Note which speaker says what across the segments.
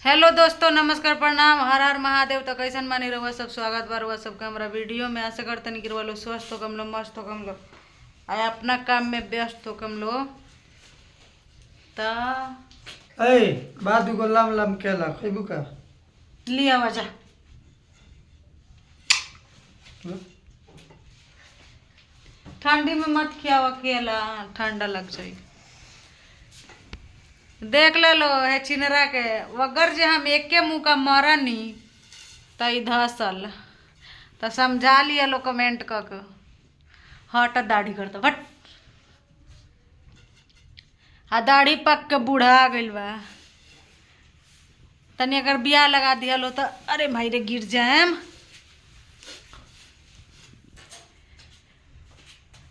Speaker 1: Hello दोस्तों, नमस्कार, प्रणाम, हर हर महादेव। तो कैसन मानी रहुआ सब, स्वागत बा रहुआ सबका हमारा वीडियो में। आशा करते कि रहुआ लोग स्वस्थ हो कम लो, मस्त हो कम लो, आए अपना काम में व्यस्त हो कम लो। ता
Speaker 2: अरे बाद को लाम लाम केला खैबू का
Speaker 1: लिया वजह ठंडी में मत खियावा केला, ठंडा लग जाए। देख ले लो है चिनरा के, अगर जे हम एके मुँह का मरनी तो धसल तो समझा लिया लो कमेंट करके। हट दाढ़ी करता भट, आ दाढ़ी पक के बूढ़ा गइल बा। तनी अगर बिया लगा दिया लो तो अरे भाई रे गिर जाएम।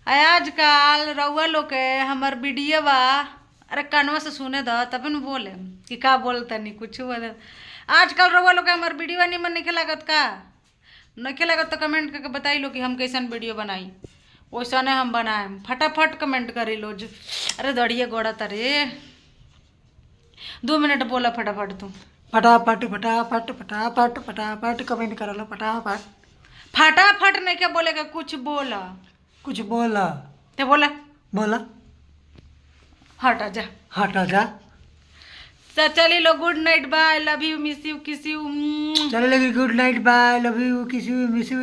Speaker 1: आजकल रउआ लोग के हमर वीडियो बा, अरे कानवा से सुने द तब न बोले कि का बोलता नहीं कुछ बोले। आजकल रउआ लोग के हमर वीडियो निमन नहीं लागत का, नहीं लागत तो कमेंट करके बताई लो कि हम कैसन वीडियो बनाई, वैसा हम बनाएम। फटाफट कमेंट करी लो। अरे दड़िए गोड़ा तरे 2 मिनट बोला फटाफट तू।
Speaker 2: फटाफट फटाफट फटाफट फटाफट कमेंट कर लो फटाफट।
Speaker 1: फटाफट नहीं क्या बोलेगा, कुछ बोला,
Speaker 2: कुछ बोला
Speaker 1: ते बोला
Speaker 2: बोला
Speaker 1: हटा जा।
Speaker 2: हटा जा।
Speaker 1: तो चली लो, good night, bye, love you, miss you, kiss you.
Speaker 2: चलो लगी good night bye love you किसी मिस यू।